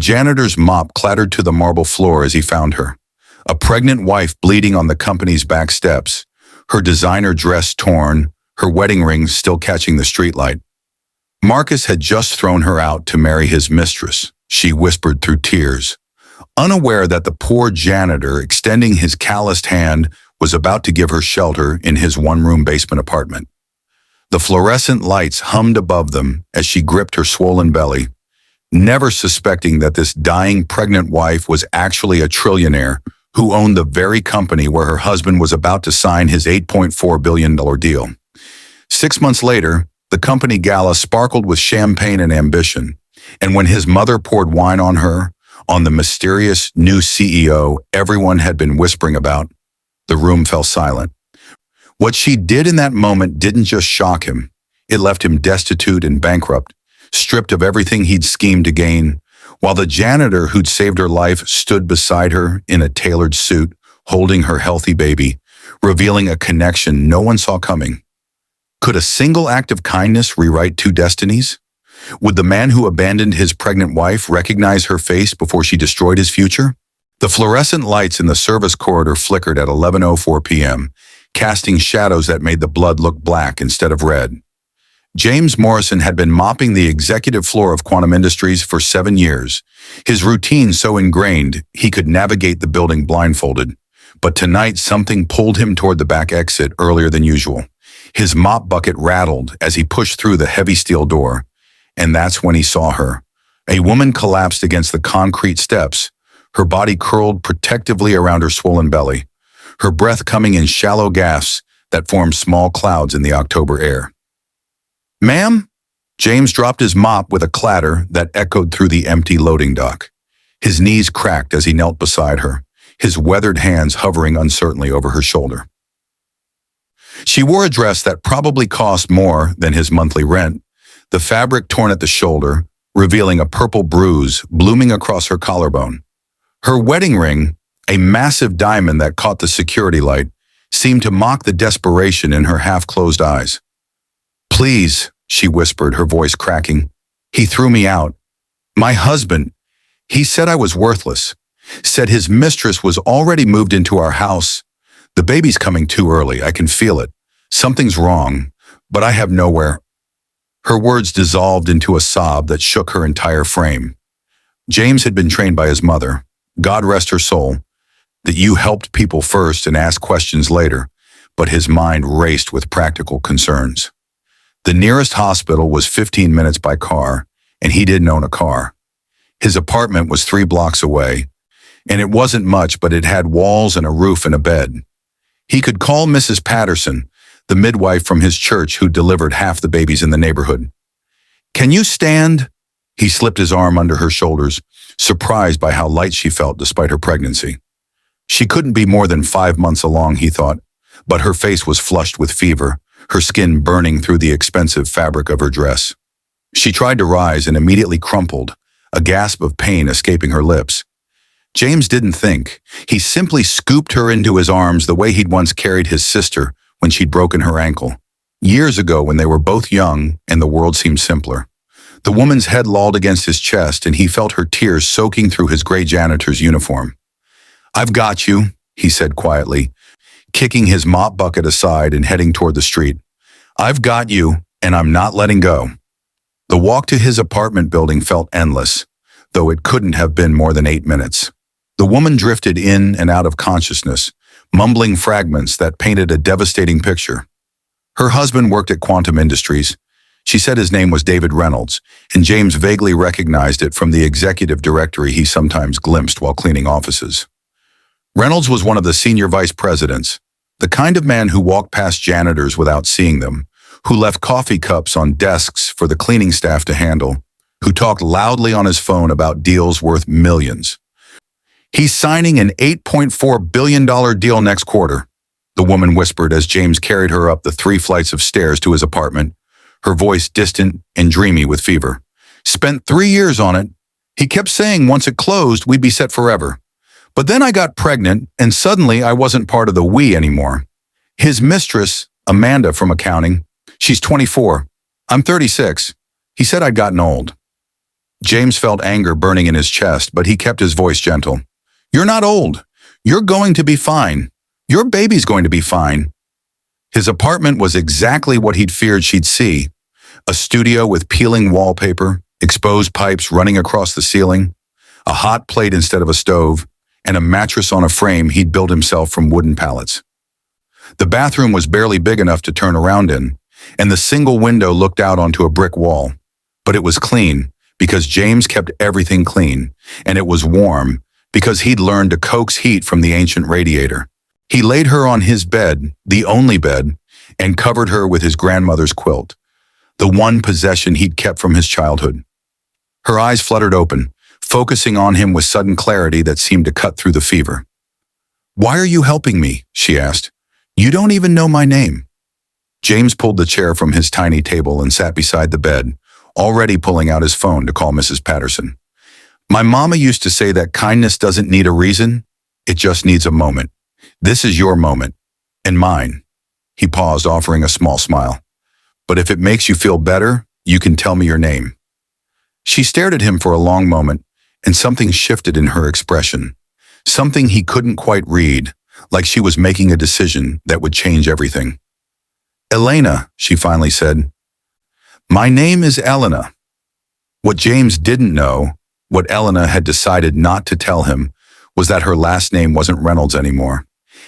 janitor's mop clattered to the marble floor as he found her. A pregnant wife bleeding on the company's back steps, her designer dress torn, her wedding ring still catching the streetlight. Marcus had just thrown her out to marry his mistress, she whispered through tears, unaware that the poor janitor, extending his calloused hand, was about to give her shelter in his one-room basement apartment. The fluorescent lights hummed above them as she gripped her swollen belly, never suspecting that this dying pregnant wife was actually a trillionaire who owned the very company where her husband was about to sign his $8.4 billion deal. 6 months later, the company Gala sparkled with champagne and ambition, and when his mother poured wine on her, on the mysterious new CEO everyone had been whispering about, the room fell silent. What she did in that moment didn't just shock him. It left him destitute and bankrupt, stripped of everything he'd schemed to gain, while the janitor who'd saved her life stood beside her in a tailored suit, holding her healthy baby, revealing a connection no one saw coming. Could a single act of kindness rewrite two destinies? Would the man who abandoned his pregnant wife recognize her face before she destroyed his future? The fluorescent lights in the service corridor flickered at 11:04 p.m., casting shadows that made the blood look black instead of red. James Morrison had been mopping the executive floor of Quantum Industries for 7 years, his routine so ingrained he could navigate the building blindfolded. But tonight something pulled him toward the back exit earlier than usual. His mop bucket rattled as he pushed through the heavy steel door, and that's when he saw her. A woman collapsed against the concrete steps, her body curled protectively around her swollen belly, her breath coming in shallow gasps that formed small clouds in the October air. "Ma'am?" James dropped his mop with a clatter that echoed through the empty loading dock. His knees cracked as he knelt beside her, his weathered hands hovering uncertainly over her shoulder. She wore a dress that probably cost more than his monthly rent, the fabric torn at the shoulder, revealing a purple bruise blooming across her collarbone. Her wedding ring, a massive diamond that caught the security light, seemed to mock the desperation in her half-closed eyes. "Please," she whispered, her voice cracking. "He threw me out. My husband, he said I was worthless, said his mistress was already moved into our house. The baby's coming too early, I can feel it. Something's wrong, but I have nowhere." Her words dissolved into a sob that shook her entire frame. James had been trained by his mother, God rest her soul, that you helped people first and asked questions later, but his mind raced with practical concerns. The nearest hospital was 15 minutes by car, and he didn't own a car. His apartment was 3 blocks away, and it wasn't much, but it had walls and a roof and a bed. He could call Mrs. Patterson, the midwife from his church who delivered half the babies in the neighborhood. "Can you stand?" He slipped his arm under her shoulders, surprised by how light she felt despite her pregnancy. She couldn't be more than 5 months along, he thought, but her face was flushed with fever, her skin burning through the expensive fabric of her dress. She tried to rise and immediately crumpled, a gasp of pain escaping her lips. James didn't think. He simply scooped her into his arms the way he'd once carried his sister when she'd broken her ankle. Years ago when they were both young and the world seemed simpler. The woman's head lolled against his chest and he felt her tears soaking through his gray janitor's uniform. "I've got you," he said quietly, kicking his mop bucket aside and heading toward the street. "I've got you, and I'm not letting go." The walk to his apartment building felt endless, though it couldn't have been more than 8 minutes. The woman drifted in and out of consciousness, mumbling fragments that painted a devastating picture. Her husband worked at Quantum Industries. She said his name was David Reynolds, and James vaguely recognized it from the executive directory he sometimes glimpsed while cleaning offices. Reynolds was one of the senior vice presidents, the kind of man who walked past janitors without seeing them, who left coffee cups on desks for the cleaning staff to handle, who talked loudly on his phone about deals worth millions. "He's signing an $8.4 billion deal next quarter," the woman whispered as James carried her up the 3 flights of stairs to his apartment, her voice distant and dreamy with fever. "Spent 3 years on it. He kept saying once it closed, we'd be set forever. But then I got pregnant, and suddenly I wasn't part of the we anymore. His mistress, Amanda from accounting, she's 24. I'm 36. He said I'd gotten old." James felt anger burning in his chest, but he kept his voice gentle. You're not old. You're going to be fine. Your baby's going to be fine. His apartment was exactly what he'd feared she'd see. A studio with peeling wallpaper, exposed pipes running across the ceiling, a hot plate instead of a stove, and a mattress on a frame he'd built himself from wooden pallets. The bathroom was barely big enough to turn around in, and the single window looked out onto a brick wall. But it was clean, because James kept everything clean, and it was warm, because he'd learned to coax heat from the ancient radiator. He laid her on his bed, the only bed, and covered her with his grandmother's quilt, the one possession he'd kept from his childhood. Her eyes fluttered open, focusing on him with sudden clarity that seemed to cut through the fever. Why are you helping me? She asked. You don't even know my name. James pulled the chair from his tiny table and sat beside the bed, already pulling out his phone to call Mrs. Patterson. My mama used to say that kindness doesn't need a reason, it just needs a moment. This is your moment, and mine. He paused, offering a small smile. But if it makes you feel better, you can tell me your name. She stared at him for a long moment, and something shifted in her expression. Something he couldn't quite read, like she was making a decision that would change everything. Elena, she finally said. My name is Elena. What James didn't know, what Elena had decided not to tell him, was that her last name wasn't Reynolds anymore.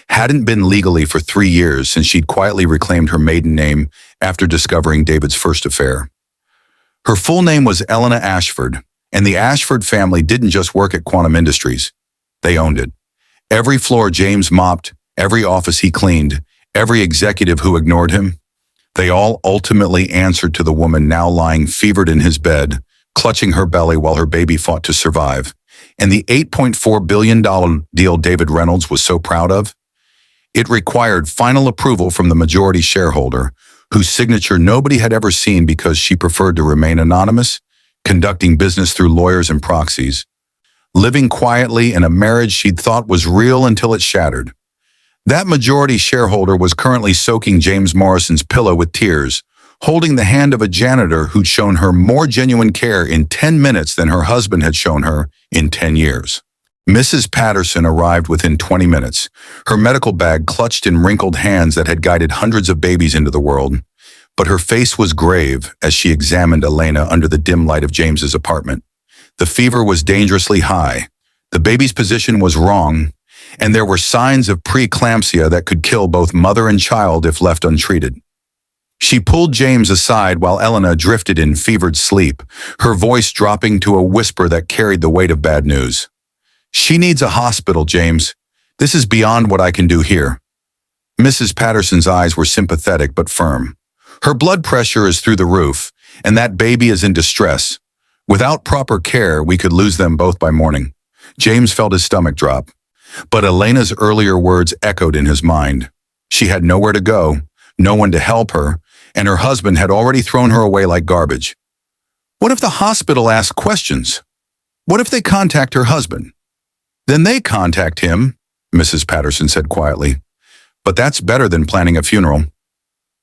Hadn't been legally for 3 years since she'd quietly reclaimed her maiden name after discovering David's first affair. Her full name was Elena Ashford, and the Ashford family didn't just work at Quantum Industries. They owned it. Every floor James mopped, every office he cleaned, every executive who ignored him, they all ultimately answered to the woman now lying fevered in his bed, clutching her belly while her baby fought to survive. And the $8.4 billion deal David Reynolds was so proud of? It required final approval from the majority shareholder, whose signature nobody had ever seen because she preferred to remain anonymous, conducting business through lawyers and proxies, living quietly in a marriage she'd thought was real until it shattered. That majority shareholder was currently soaking James Morrison's pillow with tears, holding the hand of a janitor who'd shown her more genuine care in 10 minutes than her husband had shown her in 10 years. Mrs. Patterson arrived within 20 minutes, her medical bag clutched in wrinkled hands that had guided hundreds of babies into the world. But her face was grave as she examined Elena under the dim light of James's apartment. The fever was dangerously high, the baby's position was wrong, and there were signs of preeclampsia that could kill both mother and child if left untreated. She pulled James aside while Elena drifted in fevered sleep, her voice dropping to a whisper that carried the weight of bad news. She needs a hospital, James. This is beyond what I can do here. Mrs. Patterson's eyes were sympathetic but firm. Her blood pressure is through the roof, and that baby is in distress. Without proper care, we could lose them both by morning. James felt his stomach drop. But Elena's earlier words echoed in his mind. She had nowhere to go, no one to help her, and her husband had already thrown her away like garbage. What if the hospital asks questions? What if they contact her husband? Then they contact him, Mrs. Patterson said quietly. But that's better than planning a funeral.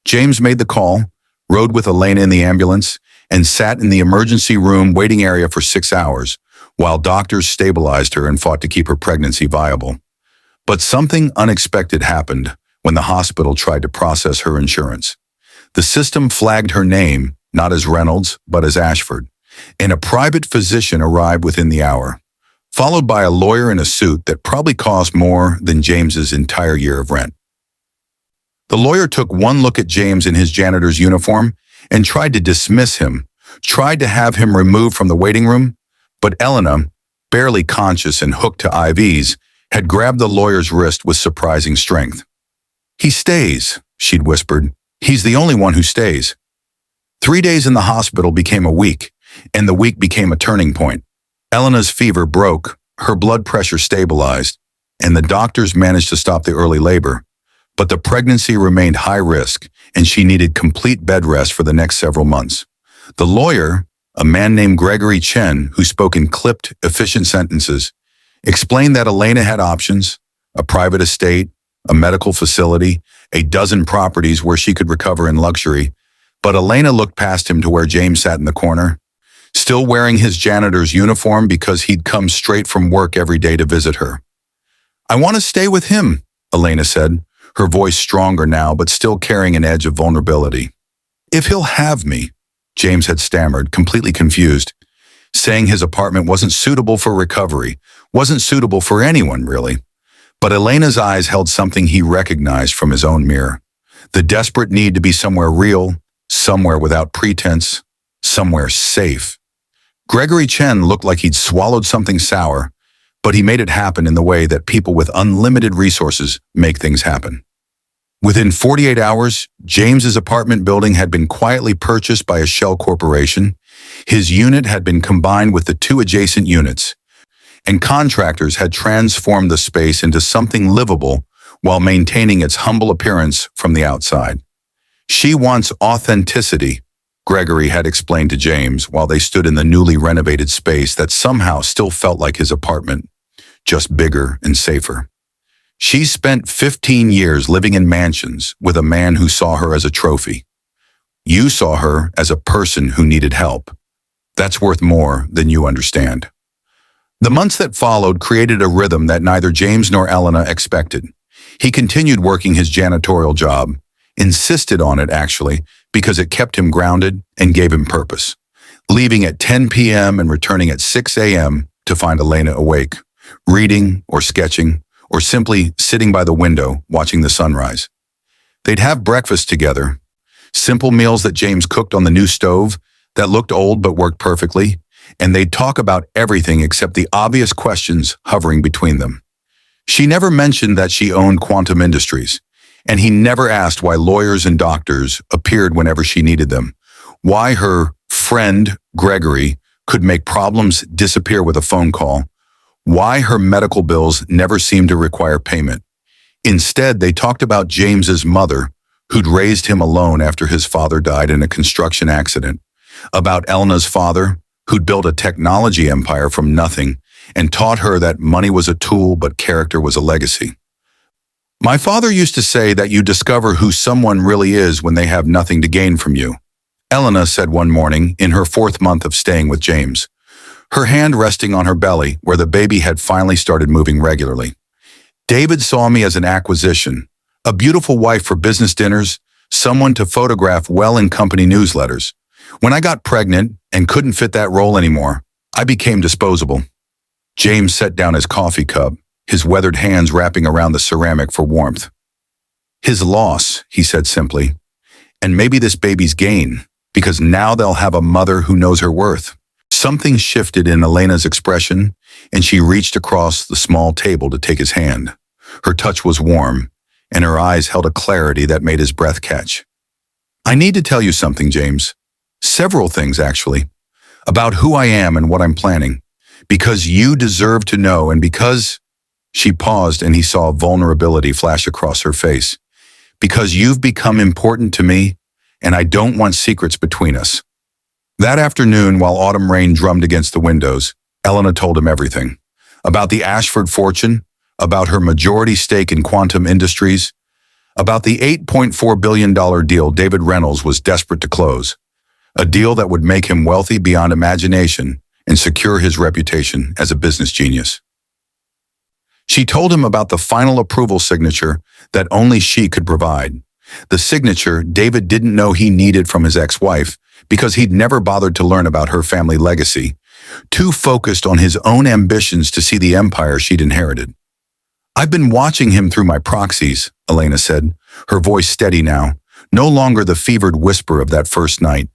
James made the call, rode with Elena in the ambulance, and sat in the emergency room waiting area for 6 hours, while doctors stabilized her and fought to keep her pregnancy viable. But something unexpected happened when the hospital tried to process her insurance. The system flagged her name, not as Reynolds, but as Ashford, and a private physician arrived within the hour, followed by a lawyer in a suit that probably cost more than James's entire year of rent. The lawyer took one look at James in his janitor's uniform and tried to dismiss him, tried to have him removed from the waiting room, but Elena, barely conscious and hooked to IVs, had grabbed the lawyer's wrist with surprising strength. He stays, she'd whispered. He's the only one who stays. 3 days in the hospital became a week, and the week became a turning point. Elena's fever broke, her blood pressure stabilized, and the doctors managed to stop the early labor. But the pregnancy remained high risk, and she needed complete bed rest for the next several months. The lawyer, a man named Gregory Chen, who spoke in clipped, efficient sentences, explained that Elena had options, a private estate, a medical facility, a dozen properties where she could recover in luxury. But Elena looked past him to where James sat in the corner, still wearing his janitor's uniform because he'd come straight from work every day to visit her. "I want to stay with him," Elena said, her voice stronger now but still carrying an edge of vulnerability. "If he'll have me," James had stammered, completely confused, saying his apartment wasn't suitable for recovery, wasn't suitable for anyone, really. But Elena's eyes held something he recognized from his own mirror. The desperate need to be somewhere real, somewhere without pretense, somewhere safe. Gregory Chen looked like he'd swallowed something sour, but he made it happen in the way that people with unlimited resources make things happen. Within 48 hours, James's apartment building had been quietly purchased by a shell corporation. His unit had been combined with the two adjacent units, and contractors had transformed the space into something livable while maintaining its humble appearance from the outside. "She wants authenticity," Gregory had explained to James while they stood in the newly renovated space that somehow still felt like his apartment, just bigger and safer. "She spent 15 years living in mansions with a man who saw her as a trophy. You saw her as a person who needed help. That's worth more than you understand." The months that followed created a rhythm that neither James nor Elena expected. He continued working his janitorial job, insisted on it actually, because it kept him grounded and gave him purpose, leaving at 10 p.m. and returning at 6 a.m. to find Elena awake, reading or sketching, or simply sitting by the window watching the sunrise. They'd have breakfast together, simple meals that James cooked on the new stove that looked old but worked perfectly, and they'd talk about everything except the obvious questions hovering between them. She never mentioned that she owned Quantum Industries, and he never asked why lawyers and doctors appeared whenever she needed them, why her friend, Gregory, could make problems disappear with a phone call, why her medical bills never seemed to require payment. Instead, they talked about James's mother, who'd raised him alone after his father died in a construction accident, about Elena's father, who'd built a technology empire from nothing and taught her that money was a tool but character was a legacy. "My father used to say that you discover who someone really is when they have nothing to gain from you," Elena said one morning in her 4th month of staying with James, her hand resting on her belly where the baby had finally started moving regularly. "David saw me as an acquisition, a beautiful wife for business dinners, someone to photograph well in company newsletters. When I got pregnant and couldn't fit that role anymore, I became disposable." James set down his coffee cup, his weathered hands wrapping around the ceramic for warmth. "His loss," he said simply, "and maybe this baby's gain, because now they'll have a mother who knows her worth." Something shifted in Elena's expression, and she reached across the small table to take his hand. Her touch was warm, and her eyes held a clarity that made his breath catch. "I need to tell you something, James. Several things, actually. About who I am and what I'm planning. Because you deserve to know, and because..." She paused and he saw vulnerability flash across her face. "Because you've become important to me, and I don't want secrets between us." That afternoon, while autumn rain drummed against the windows, Elena told him everything. About the Ashford fortune, about her majority stake in Quantum Industries, about the $8.4 billion deal David Reynolds was desperate to close. A deal that would make him wealthy beyond imagination and secure his reputation as a business genius. She told him about the final approval signature that only she could provide. The signature David didn't know he needed from his ex-wife because he'd never bothered to learn about her family legacy, too focused on his own ambitions to see the empire she'd inherited. "I've been watching him through my proxies," Elena said, her voice steady now, no longer the fevered whisper of that first night.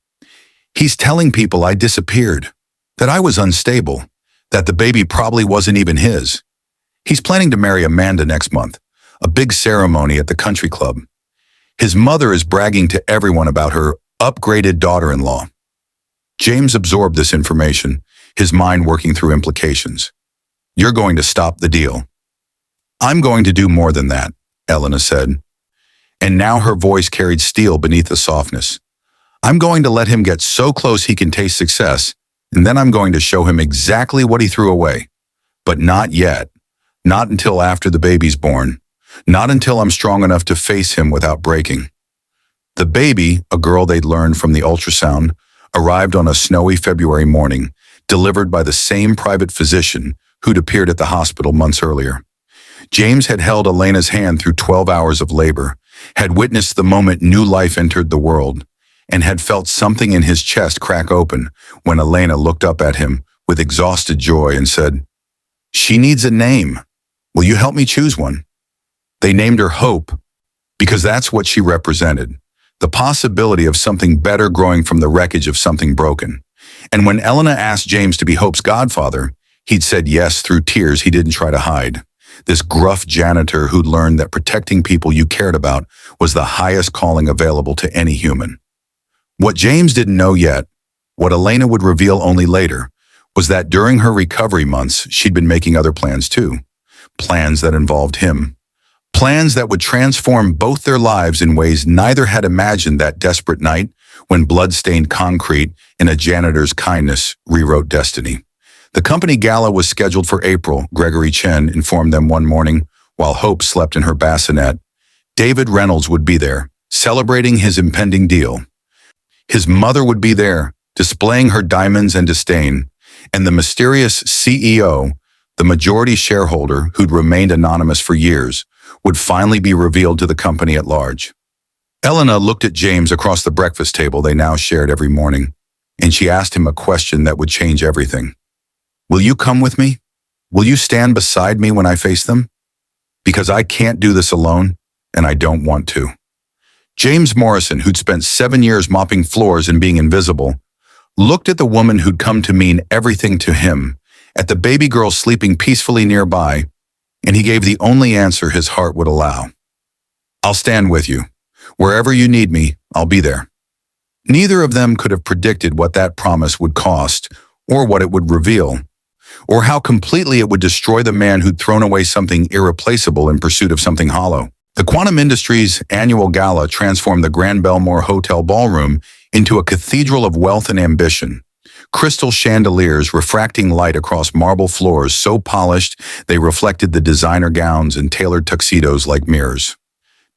"He's telling people I disappeared, that I was unstable, that the baby probably wasn't even his. He's planning to marry Amanda next month, a big ceremony at the country club. His mother is bragging to everyone about her upgraded daughter-in-law." James absorbed this information, his mind working through implications. "You're going to stop the deal." "I'm going to do more than that," Elena said. And now her voice carried steel beneath the softness. "I'm going to let him get so close he can taste success, and then I'm going to show him exactly what he threw away. But not yet. Not until after the baby's born. Not until I'm strong enough to face him without breaking." The baby, a girl they'd learned from the ultrasound, arrived on a snowy February morning, delivered by the same private physician who'd appeared at the hospital months earlier. James had held Elena's hand through 12 hours of labor, had witnessed the moment new life entered the world, and had felt something in his chest crack open when Elena looked up at him with exhausted joy and said, "She needs a name. Will you help me choose one?" They named her Hope because that's what she represented, the possibility of something better growing from the wreckage of something broken. And when Elena asked James to be Hope's godfather, he'd said yes through tears he didn't try to hide. This gruff janitor who'd learned that protecting people you cared about was the highest calling available to any human. What James didn't know yet, what Elena would reveal only later, was that during her recovery months, she'd been making other plans too. Plans that involved him. Plans that would transform both their lives in ways neither had imagined that desperate night when blood-stained concrete and a janitor's kindness rewrote destiny. The company gala was scheduled for April, Gregory Chen informed them one morning while Hope slept in her bassinet. David Reynolds would be there, celebrating his impending deal. His mother would be there, displaying her diamonds and disdain, and the mysterious CEO, the majority shareholder who'd remained anonymous for years, would finally be revealed to the company at large. Elena looked at James across the breakfast table they now shared every morning, and she asked him a question that would change everything. "Will you come with me? Will you stand beside me when I face them? Because I can't do this alone, and I don't want to." James Morrison, who'd spent 7 years mopping floors and being invisible, looked at the woman who'd come to mean everything to him, at the baby girl sleeping peacefully nearby, and he gave the only answer his heart would allow. "I'll stand with you. Wherever you need me, I'll be there." Neither of them could have predicted what that promise would cost, or what it would reveal, or how completely it would destroy the man who'd thrown away something irreplaceable in pursuit of something hollow. The Quantum Industries' annual gala transformed the Grand Belmore Hotel ballroom into a cathedral of wealth and ambition. Crystal chandeliers refracting light across marble floors so polished they reflected the designer gowns and tailored tuxedos like mirrors.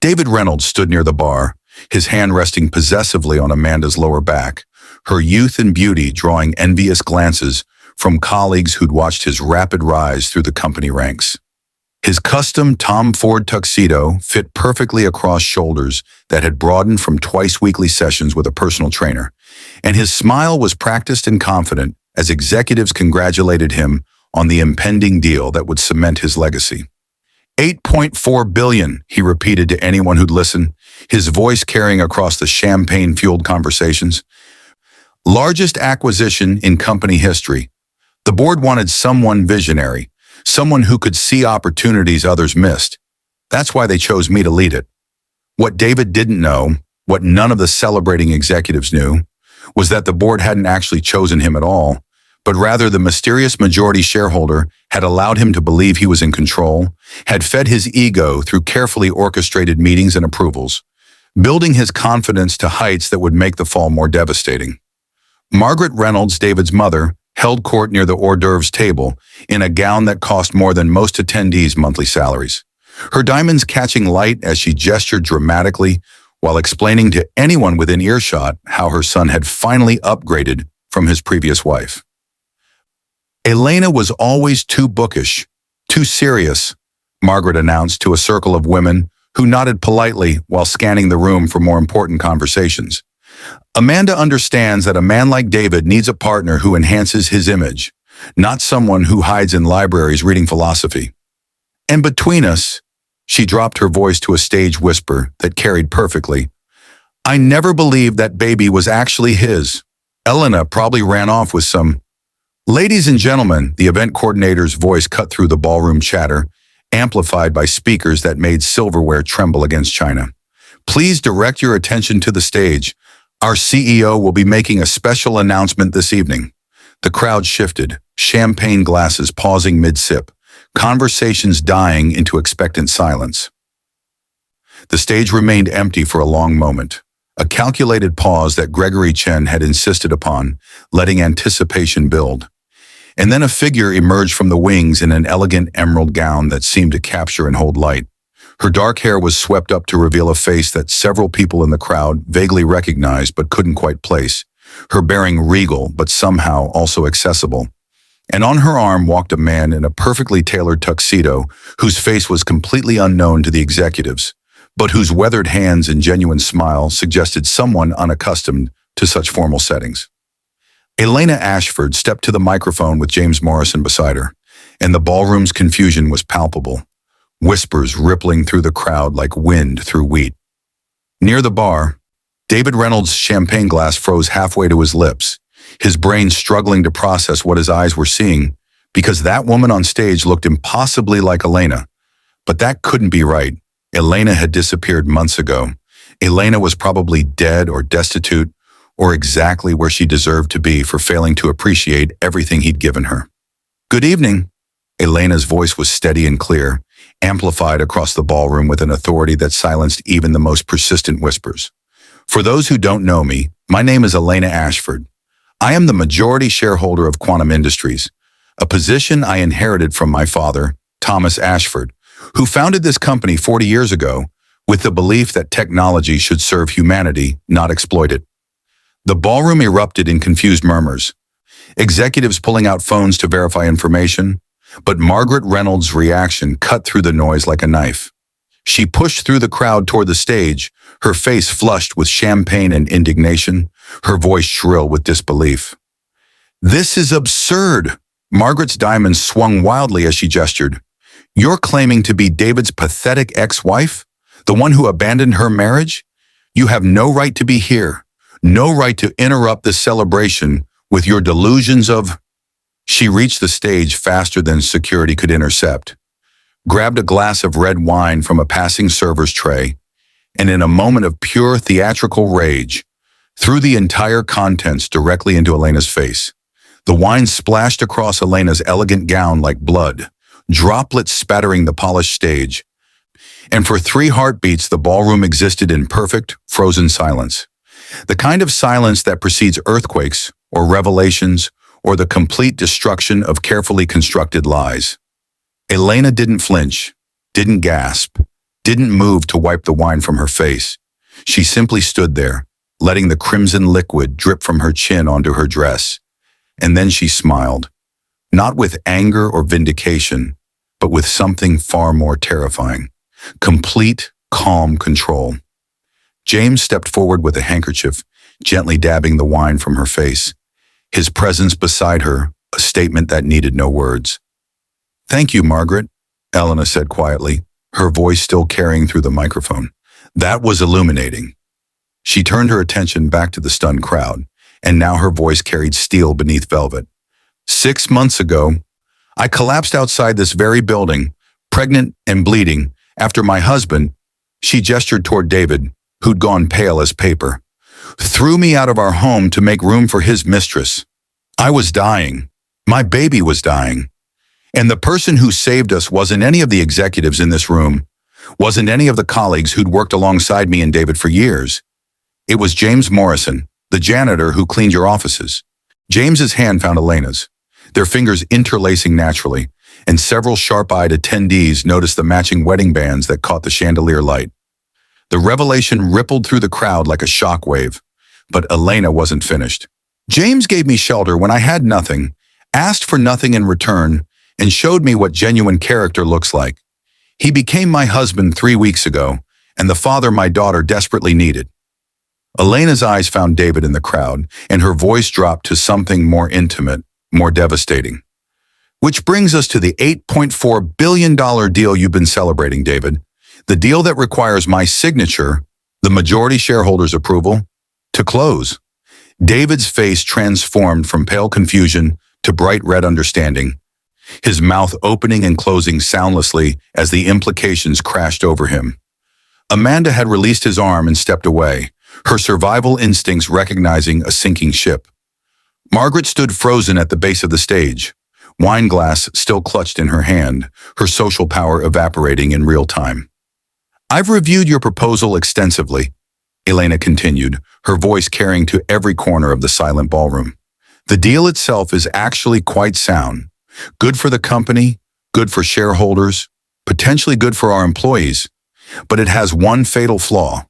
David Reynolds stood near the bar, his hand resting possessively on Amanda's lower back, her youth and beauty drawing envious glances from colleagues who'd watched his rapid rise through the company ranks. His custom Tom Ford tuxedo fit perfectly across shoulders that had broadened from twice-weekly sessions with a personal trainer, and his smile was practiced and confident as executives congratulated him on the impending deal that would cement his legacy. $8.4 billion, he repeated to anyone who'd listen, his voice carrying across the champagne-fueled conversations. Largest acquisition in company history. The board wanted someone visionary, someone who could see opportunities others missed. That's why they chose me to lead it. What David didn't know, what none of the celebrating executives knew, was that the board hadn't actually chosen him at all, but rather the mysterious majority shareholder had allowed him to believe he was in control, had fed his ego through carefully orchestrated meetings and approvals, building his confidence to heights that would make the fall more devastating. Margaret Reynolds, David's mother, held court near the hors d'oeuvres table in a gown that cost more than most attendees' monthly salaries, her diamonds catching light as she gestured dramatically while explaining to anyone within earshot how her son had finally upgraded from his previous wife. Elena was always too bookish, too serious, Margaret announced to a circle of women who nodded politely while scanning the room for more important conversations. Amanda understands that a man like David needs a partner who enhances his image, not someone who hides in libraries reading philosophy. And between us, she dropped her voice to a stage whisper that carried perfectly, I never believed that baby was actually his. Elena probably ran off with some. Ladies and gentlemen, the event coordinator's voice cut through the ballroom chatter, amplified by speakers that made silverware tremble against china. Please direct your attention to the stage. Our CEO will be making a special announcement this evening. The crowd shifted, champagne glasses pausing mid-sip, conversations dying into expectant silence. The stage remained empty for a long moment, a calculated pause that Gregory Chen had insisted upon, letting anticipation build. And then a figure emerged from the wings in an elegant emerald gown that seemed to capture and hold light. Her dark hair was swept up to reveal a face that several people in the crowd vaguely recognized but couldn't quite place. her bearing regal but somehow also accessible. And on her arm walked a man in a perfectly tailored tuxedo whose face was completely unknown to the executives, but whose weathered hands and genuine smile suggested someone unaccustomed to such formal settings. Elena Ashford stepped to the microphone with James Morrison beside her, and the ballroom's confusion was palpable, whispers rippling through the crowd like wind through wheat. Near the bar, David Reynolds' champagne glass froze halfway to his lips, his brain struggling to process what his eyes were seeing, because that woman on stage looked impossibly like Elena. But that couldn't be right. Elena had disappeared months ago. Elena was probably dead or destitute, or exactly where she deserved to be for failing to appreciate everything he'd given her. "Good evening." Elena's voice was steady and clear, amplified across the ballroom with an authority that silenced even the most persistent whispers. "For those who don't know me, my name is Elena Ashford. I am the majority shareholder of Quantum Industries, a position I inherited from my father, Thomas Ashford, who founded this company 40 years ago with the belief that technology should serve humanity, not exploit it." The ballroom erupted in confused murmurs, executives pulling out phones to verify information, but Margaret Reynolds' reaction cut through the noise like a knife. She pushed through the crowd toward the stage, her face flushed with champagne and indignation, her voice shrill with disbelief. "This is absurd!" Margaret's diamonds swung wildly as she gestured. "You're claiming to be David's pathetic ex-wife? The one who abandoned her marriage? You have no right to be here. No right to interrupt this celebration with your delusions of—" She reached the stage faster than security could intercept, grabbed a glass of red wine from a passing server's tray, and in a moment of pure theatrical rage, threw the entire contents directly into Elena's face. The wine splashed across Elena's elegant gown like blood, droplets spattering the polished stage, and for 3 heartbeats the ballroom existed in perfect, frozen silence. The kind of silence that precedes earthquakes or revelations or the complete destruction of carefully constructed lies. Elena didn't flinch, didn't gasp, didn't move to wipe the wine from her face. She simply stood there, letting the crimson liquid drip from her chin onto her dress. And then she smiled, not with anger or vindication, but with something far more terrifying: complete, calm control. James stepped forward with a handkerchief, gently dabbing the wine from her face, his presence beside her a statement that needed no words. "Thank you, Margaret," Elena said quietly, her voice still carrying through the microphone. That was illuminating. She turned her attention back to the stunned crowd, and now her voice carried steel beneath velvet. "6 months ago, I collapsed outside this very building, pregnant and bleeding, after my husband," she gestured toward David, who'd gone pale as paper, "threw me out of our home to make room for his mistress. I was dying. My baby was dying. And the person who saved us wasn't any of the executives in this room, wasn't any of the colleagues who'd worked alongside me and David for years. It was James Morrison, the janitor who cleaned your offices." James's hand found Elena's, their fingers interlacing naturally, and several sharp-eyed attendees noticed the matching wedding bands that caught the chandelier light. The revelation rippled through the crowd like a shockwave, but Elena wasn't finished. "James gave me shelter when I had nothing, asked for nothing in return, and showed me what genuine character looks like. He became my husband 3 weeks ago, and the father my daughter desperately needed." Elena's eyes found David in the crowd, and her voice dropped to something more intimate, more devastating. "Which brings us to the $8.4 billion deal you've been celebrating, David. The deal that requires my signature, the majority shareholder's approval, to close." David's face transformed from pale confusion to bright red understanding, his mouth opening and closing soundlessly as the implications crashed over him. Amanda had released his arm and stepped away, her survival instincts recognizing a sinking ship. Margaret stood frozen at the base of the stage, wine glass still clutched in her hand, her social power evaporating in real time. "I've reviewed your proposal extensively," Elena continued, her voice carrying to every corner of the silent ballroom. "The deal itself is actually quite sound. Good for the company, good for shareholders, potentially good for our employees. But it has one fatal flaw."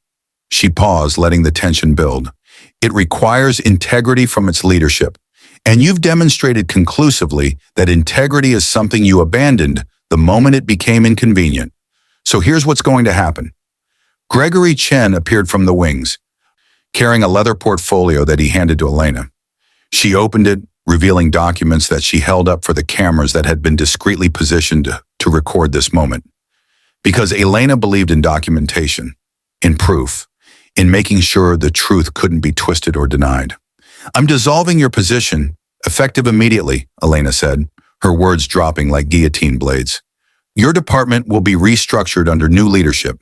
She paused, letting the tension build. It requires integrity from its leadership. And you've demonstrated conclusively that integrity is something you abandoned the moment it became inconvenient. So here's what's going to happen. Gregory Chen appeared from the wings, carrying a leather portfolio that he handed to Elena. She opened it, revealing documents that she held up for the cameras that had been discreetly positioned to record this moment. Because Elena believed in documentation, in proof, in making sure the truth couldn't be twisted or denied. "I'm dissolving your position, effective immediately," Elena said, her words dropping like guillotine blades. "Your department will be restructured under new leadership.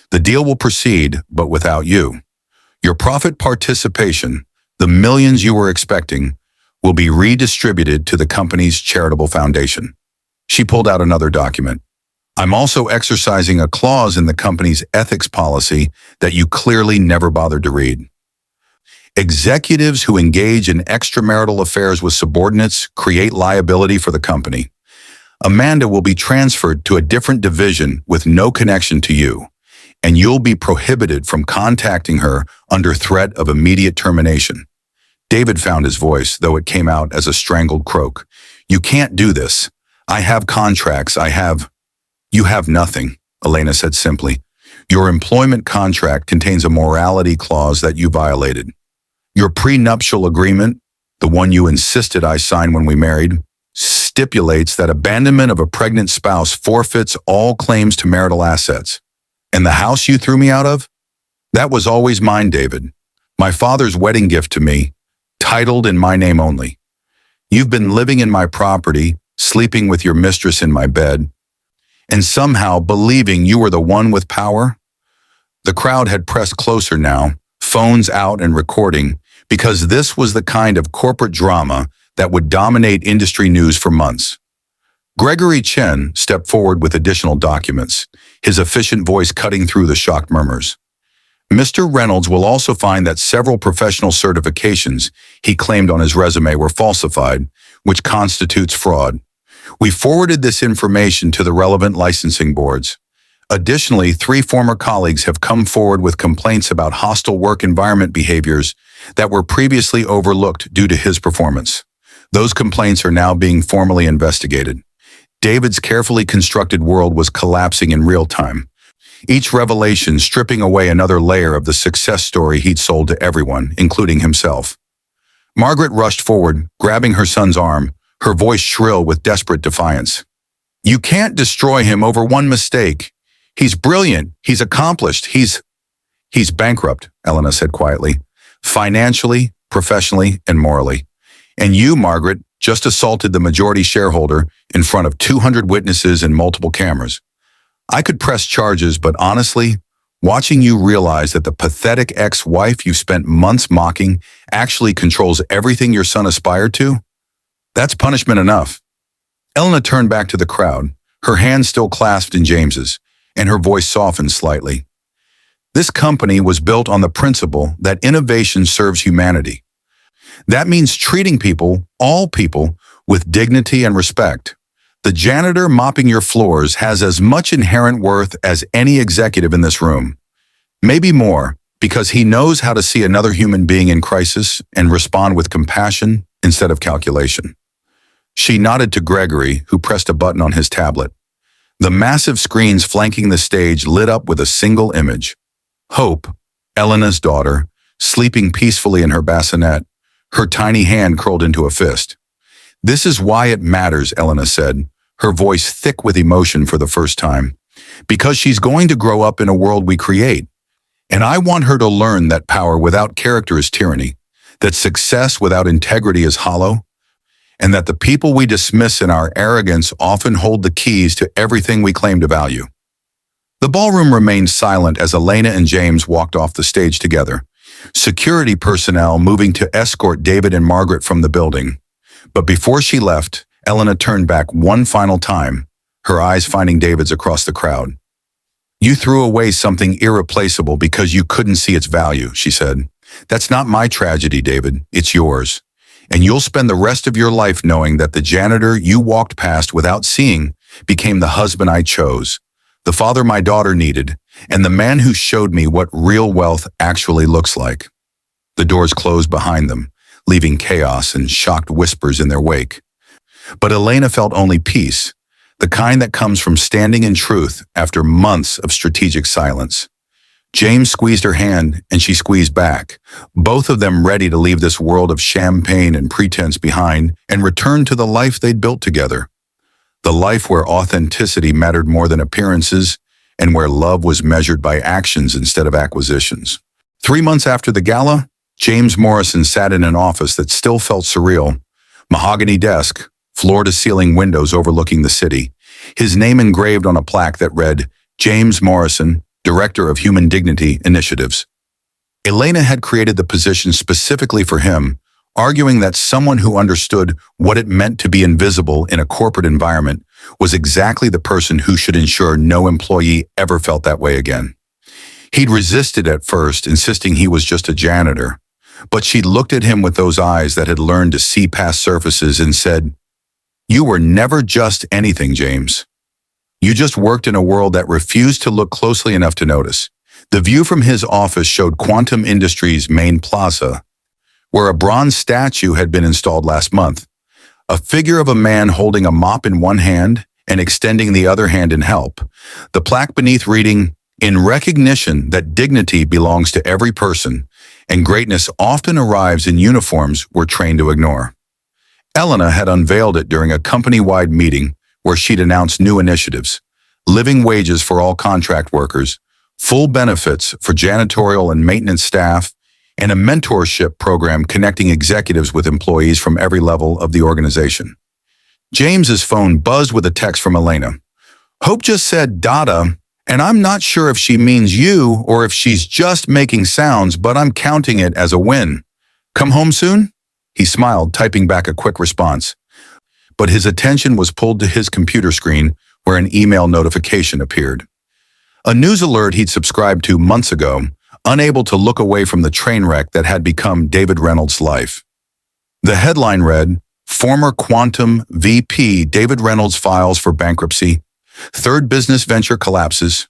The deal will proceed, but without you. Your profit participation, the millions you were expecting, will be redistributed to the company's charitable foundation." She pulled out another document. "I'm also exercising a clause in the company's ethics policy that you clearly never bothered to read. Executives who engage in extramarital affairs with subordinates create liability for the company. Amanda will be transferred to a different division with no connection to you, and you'll be prohibited from contacting her under threat of immediate termination." David found his voice, though it came out as a strangled croak. "You can't do this. I have contracts. You have nothing," Elena said simply. "Your employment contract contains a morality clause that you violated. Your prenuptial agreement, the one you insisted I sign when we married, stipulates that abandonment of a pregnant spouse forfeits all claims to marital assets. And the house you threw me out of? That was always mine, David. My father's wedding gift to me, titled in my name only. You've been living in my property, sleeping with your mistress in my bed, and somehow believing you were the one with power?" The crowd had pressed closer now, phones out and recording, because this was the kind of corporate drama that would dominate industry news for months. Gregory Chen stepped forward with additional documents, his efficient voice cutting through the shocked murmurs. "Mr. Reynolds will also find that several professional certifications he claimed on his resume were falsified, which constitutes fraud. We forwarded this information to the relevant licensing boards. Additionally, 3 former colleagues have come forward with complaints about hostile work environment behaviors that were previously overlooked due to his performance. Those complaints are now being formally investigated." David's carefully constructed world was collapsing in real time, each revelation stripping away another layer of the success story he'd sold to everyone, including himself. Margaret rushed forward, grabbing her son's arm, her voice shrill with desperate defiance. "You can't destroy him over one mistake. He's brilliant. He's accomplished. He's bankrupt," Elena said quietly. "Financially, professionally, and morally. And you, Margaret, just assaulted the majority shareholder in front of 200 witnesses and multiple cameras. I could press charges, but honestly, watching you realize that the pathetic ex-wife you spent months mocking actually controls everything your son aspired to, that's punishment enough." Elena turned back to the crowd, her hands still clasped in James's, and her voice softened slightly. "This company was built on the principle that innovation serves humanity. That means treating people, all people, with dignity and respect. The janitor mopping your floors has as much inherent worth as any executive in this room. Maybe more, because he knows how to see another human being in crisis and respond with compassion instead of calculation." She nodded to Gregory, who pressed a button on his tablet. The massive screens flanking the stage lit up with a single image. Hope, Elena's daughter, sleeping peacefully in her bassinet, her tiny hand curled into a fist. "This is why it matters," Elena said, her voice thick with emotion for the first time. "Because she's going to grow up in a world we create. And I want her to learn that power without character is tyranny, that success without integrity is hollow, and that the people we dismiss in our arrogance often hold the keys to everything we claim to value." The ballroom remained silent as Elena and James walked off the stage together, security personnel moving to escort David and Margaret from the building. But before she left, Elena turned back one final time, her eyes finding David's across the crowd. "You threw away something irreplaceable because you couldn't see its value," she said. "That's not my tragedy, David. It's yours. And you'll spend the rest of your life knowing that the janitor you walked past without seeing became the husband I chose, the father my daughter needed, and the man who showed me what real wealth actually looks like." The doors closed behind them, leaving chaos and shocked whispers in their wake. But Elena felt only peace, the kind that comes from standing in truth after months of strategic silence. James squeezed her hand, and she squeezed back, both of them ready to leave this world of champagne and pretense behind and return to the life they'd built together. The life where authenticity mattered more than appearances and where love was measured by actions instead of acquisitions. 3 months after the gala, James Morrison sat in an office that still felt surreal. Mahogany desk, floor-to-ceiling windows overlooking the city, his name engraved on a plaque that read, James Morrison, Director of Human Dignity Initiatives. Elena had created the position specifically for him, arguing that someone who understood what it meant to be invisible in a corporate environment was exactly the person who should ensure no employee ever felt that way again. He'd resisted at first, insisting he was just a janitor, but she'd looked at him with those eyes that had learned to see past surfaces and said, "You were never just anything, James. You just worked in a world that refused to look closely enough to notice." The view from his office showed Quantum Industries' main plaza, where a bronze statue had been installed last month, a figure of a man holding a mop in one hand and extending the other hand in help. The plaque beneath reading, "In recognition that dignity belongs to every person, and greatness often arrives in uniforms we're trained to ignore." Elena had unveiled it during a company-wide meeting where she'd announced new initiatives: living wages for all contract workers, full benefits for janitorial and maintenance staff, and a mentorship program connecting executives with employees from every level of the organization. James's phone buzzed with a text from Elena. "Hope just said data, and I'm not sure if she means you or if she's just making sounds, but I'm counting it as a win. Come home soon?" He smiled, typing back a quick response. But his attention was pulled to his computer screen where an email notification appeared. A news alert he'd subscribed to months ago, unable to look away from the train wreck that had become David Reynolds' life. The headline read, "Former Quantum VP David Reynolds files for bankruptcy. Third business venture collapses."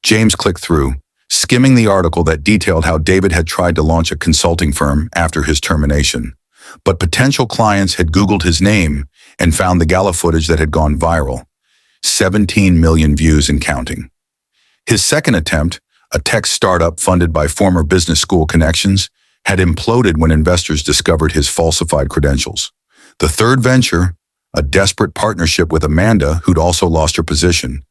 James clicked through, skimming the article that detailed how David had tried to launch a consulting firm after his termination. But potential clients had Googled his name and found the gala footage that had gone viral. 17 million views and counting. His second attempt, a tech startup funded by former business school connections, had imploded when investors discovered his falsified credentials. The third venture, a desperate partnership with Amanda, who'd also lost her position,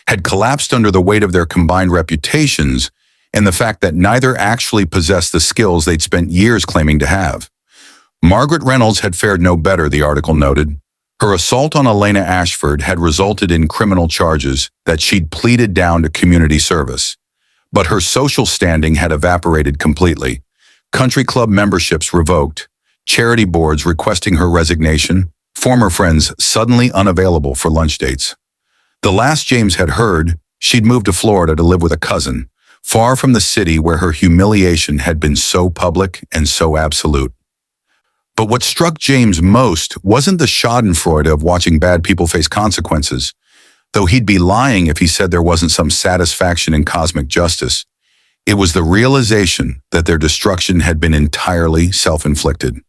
had collapsed under the weight of their combined reputations and the fact that neither actually possessed the skills they'd spent years claiming to have. Margaret Reynolds had fared no better, the article noted. Her assault on Elena Ashford had resulted in criminal charges that she'd pleaded down to community service. But her social standing had evaporated completely. Country club memberships revoked, charity boards requesting her resignation, former friends suddenly unavailable for lunch dates. The last James had heard, she'd moved to Florida to live with a cousin, far from the city where her humiliation had been so public and so absolute. But what struck James most wasn't the schadenfreude of watching bad people face consequences, though he'd be lying if he said there wasn't some satisfaction in cosmic justice. It was the realization that their destruction had been entirely self-inflicted.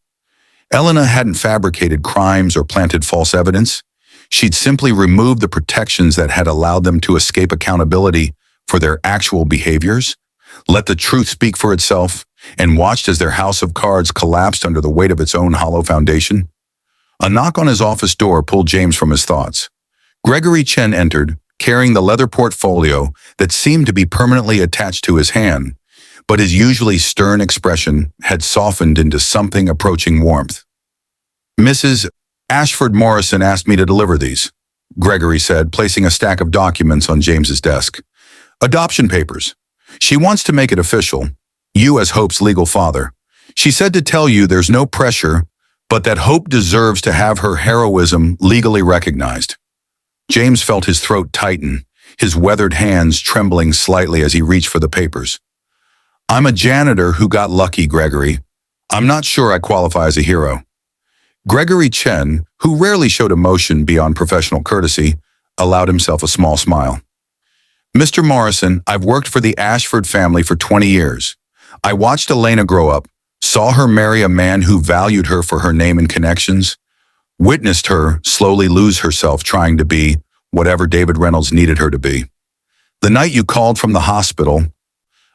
Elena hadn't fabricated crimes or planted false evidence. She'd simply removed the protections that had allowed them to escape accountability for their actual behaviors, let the truth speak for itself, and watched as their house of cards collapsed under the weight of its own hollow foundation. A knock on his office door pulled James from his thoughts. Gregory Chen entered, carrying the leather portfolio that seemed to be permanently attached to his hand, but his usually stern expression had softened into something approaching warmth. "Mrs. Ashford Morrison asked me to deliver these," Gregory said, placing a stack of documents on James's desk. "Adoption papers. She wants to make it official. You as Hope's legal father. She said to tell you there's no pressure, but that Hope deserves to have her heroism legally recognized." James felt his throat tighten, his weathered hands trembling slightly as he reached for the papers. "I'm a janitor who got lucky, Gregory. I'm not sure I qualify as a hero." Gregory Chen, who rarely showed emotion beyond professional courtesy, allowed himself a small smile. "Mr. Morrison, I've worked for the Ashford family for 20 years. I watched Elena grow up, saw her marry a man who valued her for her name and connections, witnessed her slowly lose herself trying to be whatever David Reynolds needed her to be. The night you called from the hospital,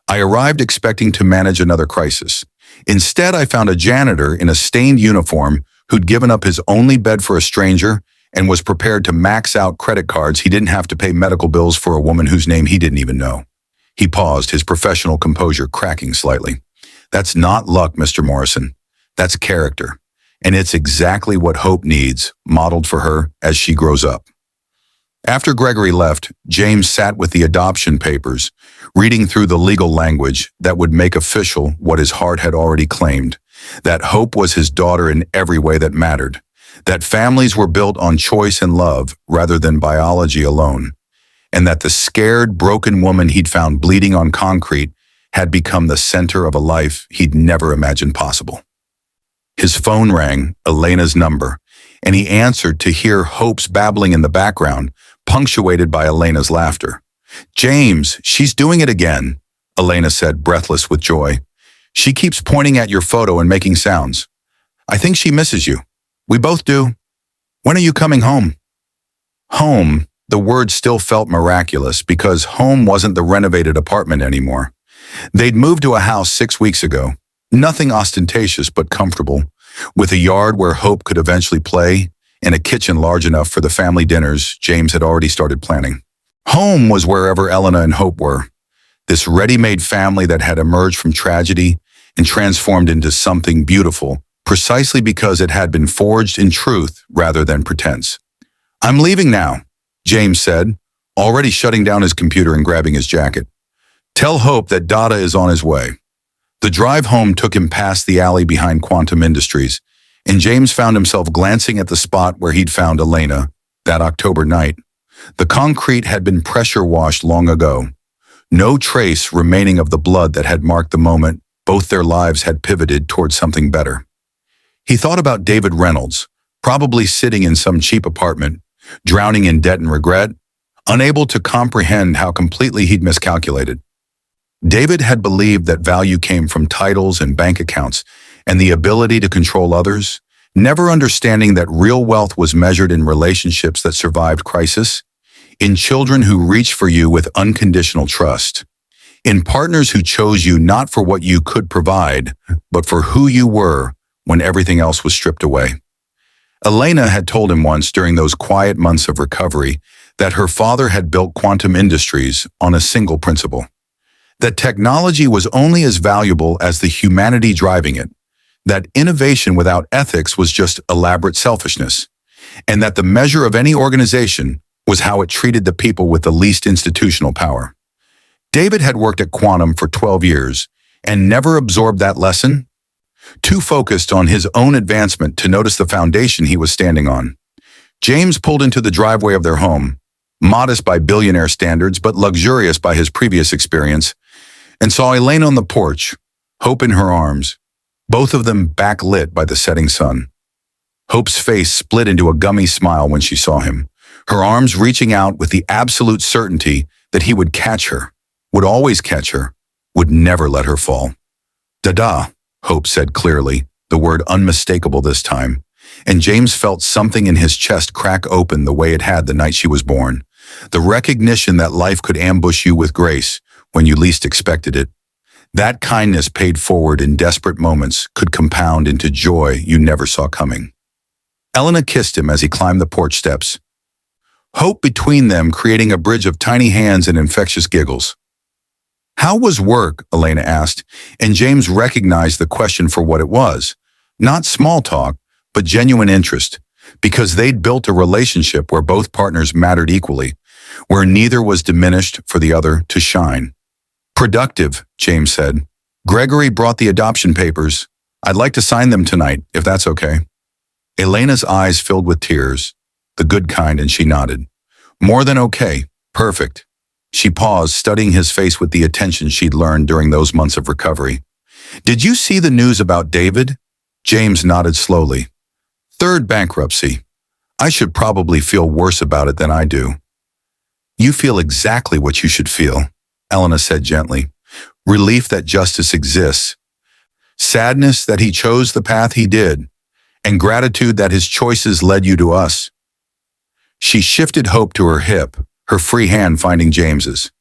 I arrived expecting to manage another crisis. Instead, I found a janitor in a stained uniform who'd given up his only bed for a stranger and was prepared to max out credit cards. He didn't have to pay medical bills for a woman whose name he didn't even know. He paused, his professional composure cracking slightly. That's not luck, Mr. Morrison. That's character. And it's exactly what Hope needs, modeled for her as she grows up. After Gregory left, James sat with the adoption papers, reading through the legal language that would make official what his heart had already claimed, that Hope was his daughter in every way that mattered, that families were built on choice and love rather than biology alone, and that the scared, broken woman he'd found bleeding on concrete had become the center of a life he'd never imagined possible. His phone rang, Elena's number, and he answered to hear Hope's babbling in the background, punctuated by Elena's laughter. "James, she's doing it again," Elena said, breathless with joy. "She keeps pointing at your photo and making sounds. I think she misses you. We both do. When are you coming home?" Home, the word still felt miraculous because home wasn't the renovated apartment anymore. They'd moved to a house 6 weeks ago. Nothing ostentatious but comfortable, with a yard where Hope could eventually play and a kitchen large enough for the family dinners James had already started planning. Home was wherever Elena and Hope were, this ready-made family that had emerged from tragedy and transformed into something beautiful, precisely because it had been forged in truth rather than pretense. "I'm leaving now," James said, already shutting down his computer and grabbing his jacket. "Tell Hope that Dada is on his way." The drive home took him past the alley behind Quantum Industries, and James found himself glancing at the spot where he'd found Elena that October night. The concrete had been pressure washed long ago. No trace remaining of the blood that had marked the moment both their lives had pivoted towards something better. He thought about David Reynolds, probably sitting in some cheap apartment, drowning in debt and regret, unable to comprehend how completely he'd miscalculated. David had believed that value came from titles and bank accounts and the ability to control others, never understanding that real wealth was measured in relationships that survived crisis, in children who reached for you with unconditional trust, in partners who chose you not for what you could provide, but for who you were when everything else was stripped away. Elena had told him once during those quiet months of recovery that her father had built Quantum Industries on a single principle, that technology was only as valuable as the humanity driving it, that innovation without ethics was just elaborate selfishness, and that the measure of any organization was how it treated the people with the least institutional power. David had worked at Quantum for 12 years and never absorbed that lesson, too focused on his own advancement to notice the foundation he was standing on. James pulled into the driveway of their home, modest by billionaire standards but luxurious by his previous experience, and saw Elena on the porch, Hope in her arms, both of them backlit by the setting sun. Hope's face split into a gummy smile when she saw him, her arms reaching out with the absolute certainty that he would catch her, would always catch her, would never let her fall. "Dada," Hope said clearly, the word unmistakable this time, and James felt something in his chest crack open the way it had the night she was born, the recognition that life could ambush you with grace when you least expected it. That kindness paid forward in desperate moments could compound into joy you never saw coming. Elena kissed him as he climbed the porch steps, Hope between them creating a bridge of tiny hands and infectious giggles. "How was work?" Elena asked, and James recognized the question for what it was. Not small talk, but genuine interest, because they'd built a relationship where both partners mattered equally, where neither was diminished for the other to shine. "Productive," James said. "Gregory brought the adoption papers. I'd like to sign them tonight, if that's okay." Elena's eyes filled with tears, the good kind, and she nodded. "More than okay. Perfect." She paused, studying his face with the attention she'd learned during those months of recovery. "Did you see the news about David?" James nodded slowly. "Third bankruptcy. I should probably feel worse about it than I do." "You feel exactly what you should feel," Elena said gently. "Relief that justice exists. sadness that he chose the path he did, and gratitude that his choices led you to us. She shifted Hope to her hip, her free hand finding James's.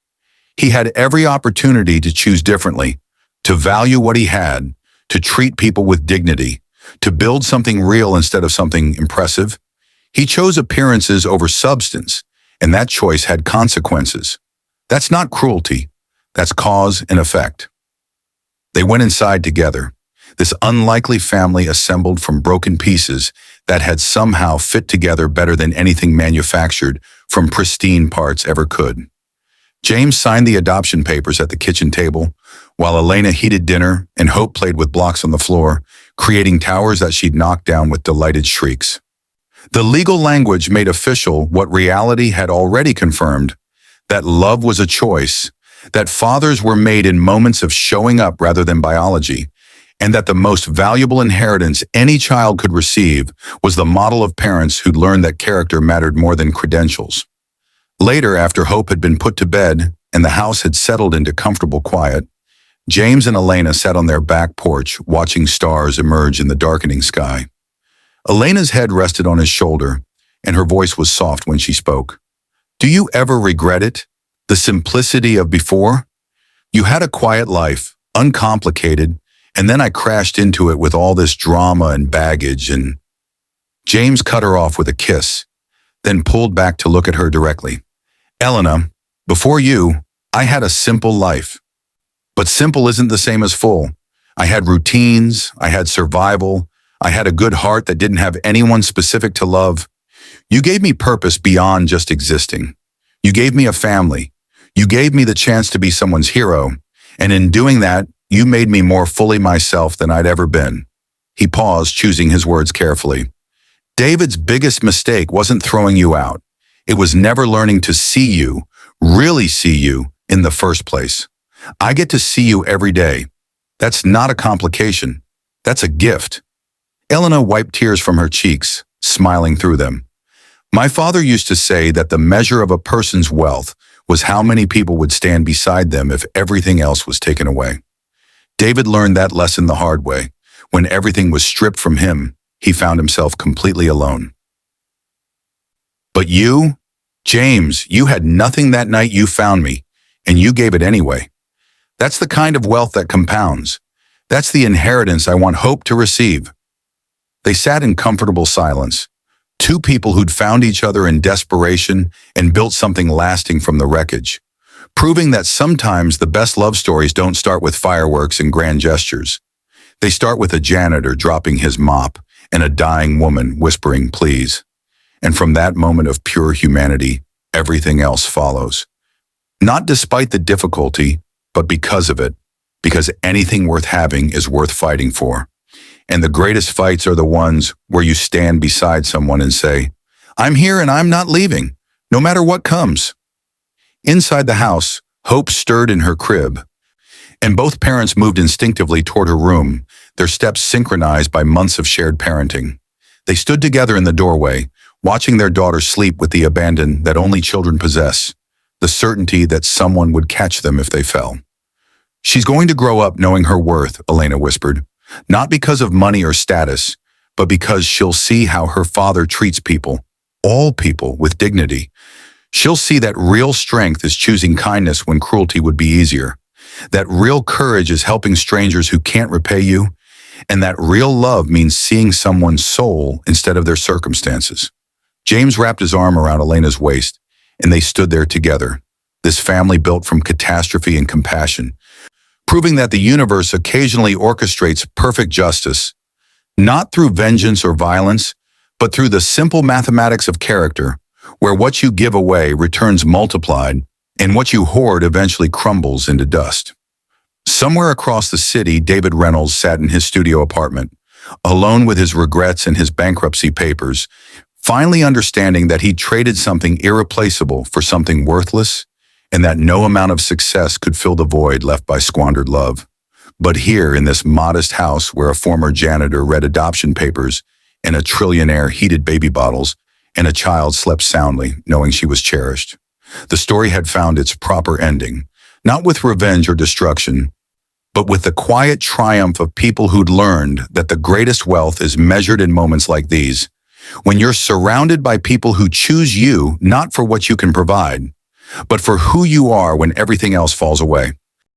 He had every opportunity to choose differently, to value what he had, to treat people with dignity, to build something real instead of something impressive. He chose appearances over substance, and that choice had consequences. That's not cruelty. That's cause and effect. They went inside together, this unlikely family assembled from broken pieces that had somehow fit together better than anything manufactured from pristine parts ever could. James signed the adoption papers at the kitchen table, while Elena heated dinner and Hope played with blocks on the floor, creating towers that she'd knock down with delighted shrieks. The legal language made official what reality had already confirmed, that love was a choice, that fathers were made in moments of showing up rather than biology, and that the most valuable inheritance any child could receive was the model of parents who'd learned that character mattered more than credentials. Later, after Hope had been put to bed and the house had settled into comfortable quiet, James and Elena sat on their back porch watching stars emerge in the darkening sky. Elena's head rested on his shoulder, and her voice was soft when she spoke. "Do you ever regret it? The simplicity of before? You had a quiet life, uncomplicated, and then I crashed into it with all this drama and baggage and—" James cut her off with a kiss, then pulled back to look at her directly. "Elena, before you, I had a simple life. But simple isn't the same as full. I had routines, I had survival, I had a good heart that didn't have anyone specific to love. You gave me purpose beyond just existing. You gave me a family. You gave me the chance to be someone's hero, and in doing that, you made me more fully myself than I'd ever been." He paused, choosing his words carefully. "David's biggest mistake wasn't throwing you out. It was never learning to see you, really see you, in the first place. I get to see you every day. That's not a complication. That's a gift." Elena wiped tears from her cheeks, smiling through them. "My father used to say that the measure of a person's wealth was how many people would stand beside them if everything else was taken away. David learned that lesson the hard way. When everything was stripped from him, he found himself completely alone. But you, James, you had nothing that night you found me, and you gave it anyway. That's the kind of wealth that compounds. That's the inheritance I want Hope to receive." They sat in comfortable silence, two people who'd found each other in desperation and built something lasting from the wreckage, proving that sometimes the best love stories don't start with fireworks and grand gestures. They start with a janitor dropping his mop and a dying woman whispering please. And from that moment of pure humanity, everything else follows. Not despite the difficulty, but because of it, because anything worth having is worth fighting for. And the greatest fights are the ones where you stand beside someone and say, "I'm here and I'm not leaving, no matter what comes." Inside the house, Hope stirred in her crib, and both parents moved instinctively toward her room, their steps synchronized by months of shared parenting. They stood together in the doorway, watching their daughter sleep with the abandon that only children possess, the certainty that someone would catch them if they fell. "She's going to grow up knowing her worth," Elena whispered, "not because of money or status, but because she'll see how her father treats people, all people, with dignity. She'll see that real strength is choosing kindness when cruelty would be easier, that real courage is helping strangers who can't repay you, and that real love means seeing someone's soul instead of their circumstances." James wrapped his arm around Elena's waist, and they stood there together, this family built from catastrophe and compassion, proving that the universe occasionally orchestrates perfect justice, not through vengeance or violence, but through the simple mathematics of character, where what you give away returns multiplied, and what you hoard eventually crumbles into dust. Somewhere across the city, David Reynolds sat in his studio apartment, alone with his regrets and his bankruptcy papers, finally understanding that he traded something irreplaceable for something worthless, and that no amount of success could fill the void left by squandered love. But here, in this modest house where a former janitor read adoption papers and a trillionaire heated baby bottles, and a child slept soundly, knowing she was cherished, the story had found its proper ending, not with revenge or destruction, but with the quiet triumph of people who'd learned that the greatest wealth is measured in moments like these, when you're surrounded by people who choose you not for what you can provide, but for who you are when everything else falls away.